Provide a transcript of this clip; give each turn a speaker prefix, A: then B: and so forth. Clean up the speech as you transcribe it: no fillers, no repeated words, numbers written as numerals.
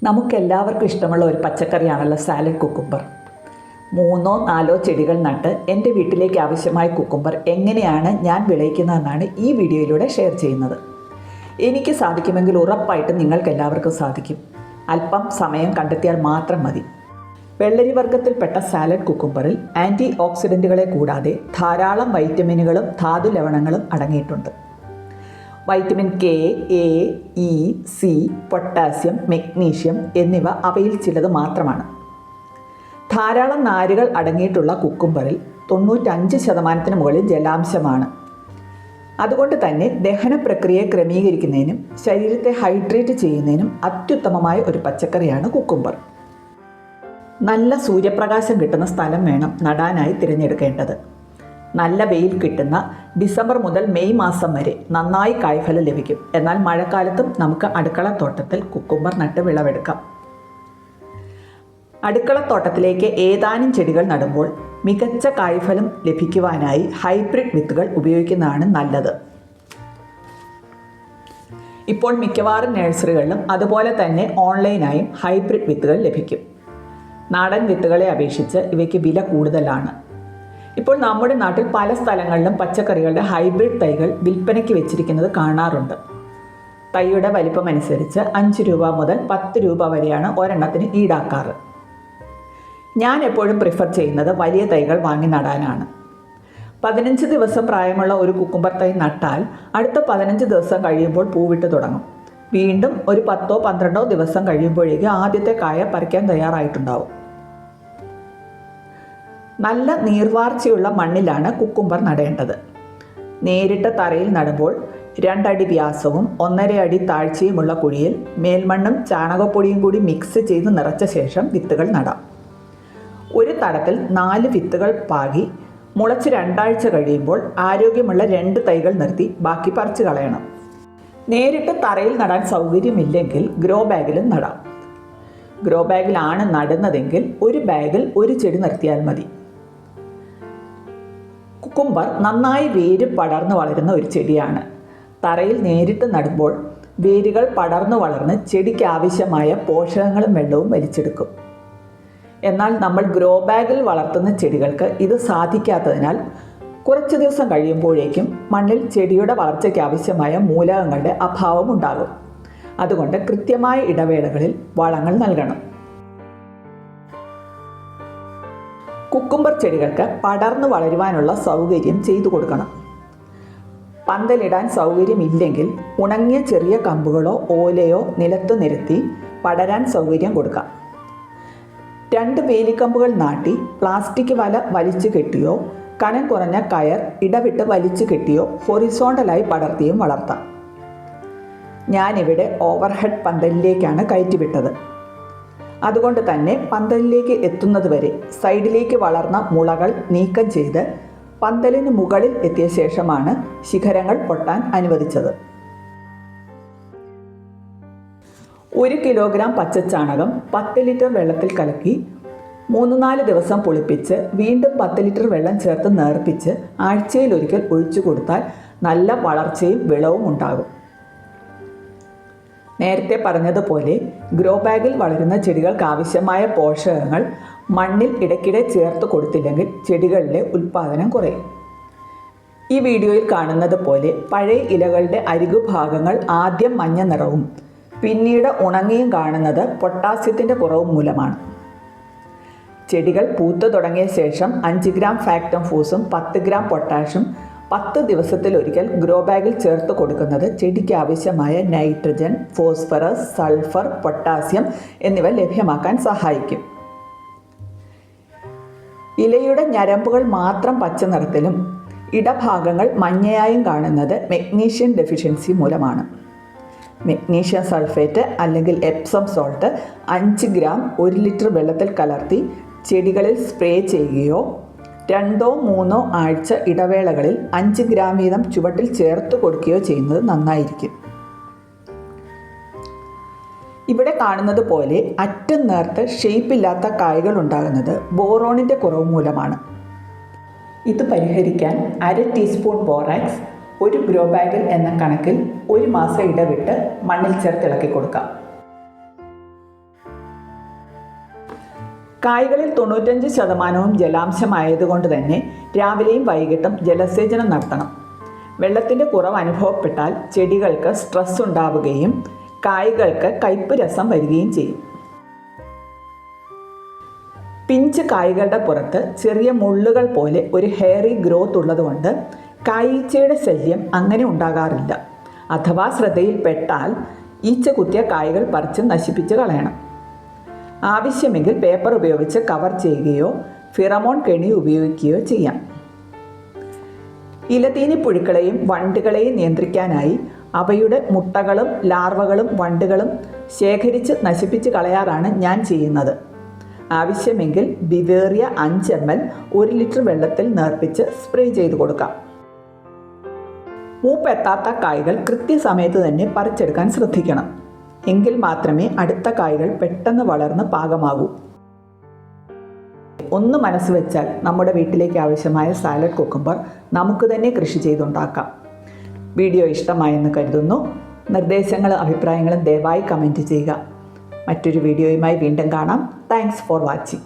A: നമുക്കെല്ലാവർക്കും ഇഷ്ടമുള്ള ഒരു പച്ചക്കറിയാണല്ലോ സാലഡ് കുക്കുംബർ. 3-4 ചെടികൾ നട്ട് എൻ്റെ വീട്ടിലേക്ക് ആവശ്യമായ കുക്കുംബർ എങ്ങനെയാണ് ഞാൻ വിളയിക്കുന്നതെന്നാണ് ഈ വീഡിയോയിലൂടെ ഷെയർ ചെയ്യുന്നത്. എനിക്ക് സാധിക്കുമെങ്കിൽ ഉറപ്പായിട്ടും നിങ്ങൾക്കെല്ലാവർക്കും സാധിക്കും. അല്പം സമയം കണ്ടെത്തിയാൽ മാത്രം മതി. വെള്ളരി വർഗ്ഗത്തിൽപ്പെട്ട സാലഡ് കുക്കുംബറിൽ ആൻറ്റി ഓക്സിഡൻറ്റുകളെ കൂടാതെ ധാരാളം വൈറ്റമിനുകളും ധാതു ലവണങ്ങളും അടങ്ങിയിട്ടുണ്ട്. Vitamin K, A, E, C, potassium, magnesium എന്നിവ അവയിൽ ചിലത് മാത്രമാണ്. ധാരാളം നാരുകൾ അടങ്ങിയിട്ടുള്ള കുക്കുംബറിൽ 95% മുകളിൽ ജലാംശമാണ്. അതുകൊണ്ട് തന്നെ ദഹന പ്രക്രിയയെ ക്രമീകരിക്കുന്നതിനും ശരീരത്തെ ഹൈഡ്രേറ്റ് ചെയ്യുന്നതിനും അത്യുത്തമമായ ഒരു പച്ചക്കറിയാണ് കുക്കുംബർ. നല്ല സൂര്യപ്രകാശം കിട്ടുന്ന സ്ഥലം വേണം നടാനായി തിരഞ്ഞെടുക്കേണ്ടത്. നല്ല വെയിൽ കിട്ടുന്ന ഡിസംബർ മുതൽ മെയ് മാസം വരെ നന്നായി കായ്ഫലം ലഭിക്കും. എന്നാൽ മഴക്കാലത്തും നമുക്ക് അടുക്കളത്തോട്ടത്തിൽ കുക്കുംബർ നട്ട് വിളവെടുക്കാം. അടുക്കളത്തോട്ടത്തിലേക്ക് ഏതാനും ചെടികൾ നടുമ്പോൾ മികച്ച കായ്ഫലം ലഭിക്കുവാനായി ഹൈബ്രിഡ് വിത്തുകൾ ഉപയോഗിക്കുന്നതാണ് നല്ലത്. ഇപ്പോൾ മിക്കവാറും നഴ്സറികളിലും അതുപോലെ തന്നെ ഓൺലൈനായും ഹൈബ്രിഡ് വിത്തുകൾ ലഭിക്കും. നാടൻ വിത്തുകളെ അപേക്ഷിച്ച് ഇവയ്ക്ക് വില കൂടുതലാണ്. ഇപ്പോൾ നമ്മുടെ നാട്ടിൽ പല സ്ഥലങ്ങളിലും പച്ചക്കറികളുടെ ഹൈബ്രിഡ് തൈകൾ വിൽപ്പനയ്ക്ക് വെച്ചിരിക്കുന്നത് കാണാറുണ്ട്. തൈയുടെ വലിപ്പമനുസരിച്ച് 5 രൂപ മുതൽ 10 രൂപ വരെയാണ് ഒരെണ്ണത്തിന് ഈടാക്കാറ്. ഞാൻ എപ്പോഴും പ്രിഫർ ചെയ്യുന്നത് വലിയ തൈകൾ വാങ്ങി നടാനാണ്. 15 ദിവസം പ്രായമുള്ള ഒരു കുക്കുംബർ തൈ നട്ടാൽ അടുത്ത 15 ദിവസം കഴിയുമ്പോൾ പൂവിട്ട് തുടങ്ങും. വീണ്ടും ഒരു 10-12 ദിവസം കഴിയുമ്പോഴേക്കും ആദ്യത്തെ കായ പറിക്കാൻ തയ്യാറായിട്ടുണ്ടാവും. നല്ല നീർവാർച്ചയുള്ള മണ്ണിലാണ് കുക്കുംബർ നടേണ്ടത്. നേരിട്ട് തറയിൽ നടുമ്പോൾ 2 അടി വ്യാസവും 1.5 അടി താഴ്ചയുമുള്ള കുഴിയിൽ മേൽമണ്ണും ചാണകപ്പൊടിയും കൂടി മിക്സ് ചെയ്ത് നിറച്ച ശേഷം വിത്തുകൾ നടാം. ഒരു തടത്തിൽ 4 വിത്തുകൾ പാകി മുളച്ച് 2 ആഴ്ച കഴിയുമ്പോൾ ആരോഗ്യമുള്ള 2 തൈകൾ നിർത്തി ബാക്കി പറിച്ചു കളയണം. നേരിട്ട് തറയിൽ നടാൻ സൗകര്യമില്ലെങ്കിൽ ഗ്രോ ബാഗിലും നടാം. ഗ്രോ ബാഗിലാണ് നടുന്നതെങ്കിൽ ഒരു ബാഗിൽ ഒരു ചെടി നിർത്തിയാൽ മതി. കുക്കുംബർ നന്നായി വേര് പടർന്നു വളരുന്ന ഒരു ചെടിയാണ്. തറയിൽ നേരിട്ട് നടുമ്പോൾ വേരുകൾ പടർന്നു വളർന്ന് ചെടിക്ക് ആവശ്യമായ പോഷകങ്ങളും വെള്ളവും വലിച്ചെടുക്കും. എന്നാൽ നമ്മൾ ഗ്രോ ബാഗിൽ വളർത്തുന്ന ചെടികൾക്ക് ഇത് സാധിക്കാത്തതിനാൽ കുറച്ച് ദിവസം കഴിയുമ്പോഴേക്കും മണ്ണിൽ ചെടിയുടെ വളർച്ചയ്ക്ക് ആവശ്യമായ മൂലകങ്ങളുടെ അഭാവം ഉണ്ടാകും. അതുകൊണ്ട് കൃത്യമായ ഇടവേളകളിൽ വളങ്ങൾ നൽകണം. കുക്കുംബർ ചെടികൾക്ക് പടർന്നു വളരുവാനുള്ള സൗകര്യം ചെയ്തു കൊടുക്കണം. പന്തലിടാൻ സൗകര്യമില്ലെങ്കിൽ ഉണങ്ങിയ ചെറിയ കമ്പുകളോ ഓലയോ നിലത്ത് നിരത്തി പടരാൻ സൗകര്യം കൊടുക്കാം. 2 വേലിക്കമ്പുകൾ നാട്ടി പ്ലാസ്റ്റിക് വല വലിച്ചു കെട്ടിയോ കനം കുറഞ്ഞ കയർ ഇടവിട്ട് വലിച്ചു കെട്ടിയോ ഹൊറിസോണ്ടലായി പടർത്തിയും വളർത്താം. ഞാനിവിടെ ഓവർഹെഡ് പന്തലിലേക്കാണ് കയറ്റിവിട്ടത്. അതുകൊണ്ട് തന്നെ പന്തലിലേക്ക് എത്തുന്നത് വരെ സൈഡിലേക്ക് വളർന്ന മുളകൾ നീക്കം ചെയ്ത് പന്തലിന് മുകളിൽ എത്തിയ ശേഷമാണ് ശിഖരങ്ങൾ പൊട്ടാൻ അനുവദിച്ചത്. 1 കിലോഗ്രാം പച്ചച്ചാണകം 10 ലിറ്റർ വെള്ളത്തിൽ കലക്കി 3-4 ദിവസം പുളിപ്പിച്ച് വീണ്ടും 10 ലിറ്റർ വെള്ളം ചേർത്ത് നേർപ്പിച്ച് ആഴ്ചയിലൊരിക്കൽ ഒഴിച്ചു കൊടുത്താൽ നല്ല വളർച്ചയും വിളവും ഉണ്ടാകും. നേരത്തെ പറഞ്ഞതുപോലെ ഗ്രോ ബാഗിൽ വളരുന്ന ചെടികൾക്ക് ആവശ്യമായ പോഷകങ്ങൾ മണ്ണിൽ ഇടയ്ക്കിടെ ചേർത്ത് കൊടുത്തില്ലെങ്കിൽ ചെടികളിലെ ഉൽപ്പാദനം കുറയും. ഈ വീഡിയോയിൽ കാണുന്നത് പോലെ പഴയ ഇലകളുടെ അരികുഭാഗങ്ങൾ ആദ്യം മഞ്ഞ നിറവും പിന്നീട് ഉണങ്ങിയും കാണുന്നത് പൊട്ടാസ്യത്തിൻ്റെ കുറവ് മൂലമാണ്. ചെടികൾ പൂത്തു തുടങ്ങിയ ശേഷം 5 ഗ്രാം ഫാക്ടം ഫോസും 10 ഗ്രാം പൊട്ടാഷും 10 ദിവസത്തിലൊരിക്കൽ ഗ്രോ ബാഗിൽ ചേർത്ത് കൊടുക്കുന്നത് ചെടിക്ക് ആവശ്യമായ നൈട്രജൻ, ഫോസ്ഫറസ്, സൾഫർ, പൊട്ടാസ്യം എന്നിവ ലഭ്യമാക്കാൻ സഹായിക്കും. ഇലയുടെ ഞരമ്പുകൾ മാത്രം പച്ച നിറത്തിലും ഇടഭാഗങ്ങൾ മഞ്ഞയായും കാണുന്നത് മഗ്നീഷ്യം ഡെഫിഷ്യൻസി മൂലമാണ്. മഗ്നീഷ്യം സൾഫേറ്റ് അല്ലെങ്കിൽ എപ്സം സോൾട്ട് 5 ഗ്രാം 1 ലിറ്റർ വെള്ളത്തിൽ കലർത്തി ചെടികളിൽ സ്പ്രേ ചെയ്യുകയോ 2-3 ആഴ്ച ഇടവേളകളിൽ 5 ഗ്രാം വീതം ചുവട്ടിൽ ചേർത്ത് കൊടുക്കുകയോ ചെയ്യുന്നത് നന്നായിരിക്കും. ഇവിടെ കാണുന്നത് പോലെ അറ്റം നേർത്ത് ഷേപ്പില്ലാത്ത കായ്കൾ ഉണ്ടാകുന്നത് ബോറോണിൻ്റെ കുറവ് മൂലമാണ്. ഇത് പരിഹരിക്കാൻ 1/2 ടീസ്പൂൺ ബോറാക്സ് 1 ഗ്രോ ബാഗിൽ എന്ന കണക്കിൽ 1 മാസം ഇടവിട്ട് മണ്ണിൽ ചേർത്ത് ഇളക്കി കൊടുക്കാം. കായ്കളിൽ 95% ജലാംശമായതുകൊണ്ട് തന്നെ രാവിലെയും വൈകിട്ടും ജലസേചനം നടത്തണം. വെള്ളത്തിൻ്റെ കുറവ് അനുഭവപ്പെട്ടാൽ ചെടികൾക്ക് സ്ട്രെസ് ഉണ്ടാവുകയും കായ്കൾക്ക് കയ്പ്പ് രസം വരികയും ചെയ്യും. പിഞ്ച് കായ്കളുടെ പുറത്ത് ചെറിയ മുള്ളുകൾ പോലെ ഒരു ഹെയറി ഗ്രോത്ത് ഉള്ളതുകൊണ്ട് കായീച്ചയുടെ ശല്യം അങ്ങനെ ഉണ്ടാകാറില്ല. അഥവാ ശ്രദ്ധയിൽപ്പെട്ടാൽ ഈച്ച കുത്തിയ കായ്കൾ പറിച്ച് നശിപ്പിച്ച് കളയണം. ആവശ്യമെങ്കിൽ പേപ്പർ ഉപയോഗിച്ച് കവർ ചെയ്യുകയോ ഫിറമോൺ കെണി ഉപയോഗിക്കുകയോ ചെയ്യാം. ഇലതീനി പുഴുക്കളെയും വണ്ടുകളെയും നിയന്ത്രിക്കാനായി അവയുടെ മുട്ടകളും ലാർവകളും വണ്ടുകളും ശേഖരിച്ച് നശിപ്പിച്ച് കളയാറാണ് ഞാൻ ചെയ്യുന്നത്. ആവശ്യമെങ്കിൽ ബിവേറിയ 5 ml 1 ലിറ്റർ വെള്ളത്തിൽ നേർപ്പിച്ച് സ്പ്രേ ചെയ്ത് കൊടുക്കാം. മൂപ്പെത്താത്ത കായ്കൾ കൃത്യസമയത്ത് തന്നെ പറിച്ചെടുക്കാൻ ശ്രദ്ധിക്കണം. എങ്കിൽ മാത്രമേ അടുത്ത കായ്കൾ പെട്ടെന്ന് വളർന്ന് പാകമാകൂ. ഒന്ന് മനസ്സ് വെച്ചാൽ നമ്മുടെ വീട്ടിലേക്ക് ആവശ്യമായ സാലഡ് കുക്കുംബർ നമുക്ക് തന്നെ കൃഷി ചെയ്തുണ്ടാക്കാം. വീഡിയോ ഇഷ്ടമായെന്ന് കരുതുന്നു. നിർദ്ദേശങ്ങളും അഭിപ്രായങ്ങളും ദയവായി കമൻറ്റ് ചെയ്യുക. മറ്റൊരു വീഡിയോയുമായി വീണ്ടും കാണാം. Thanks for watching.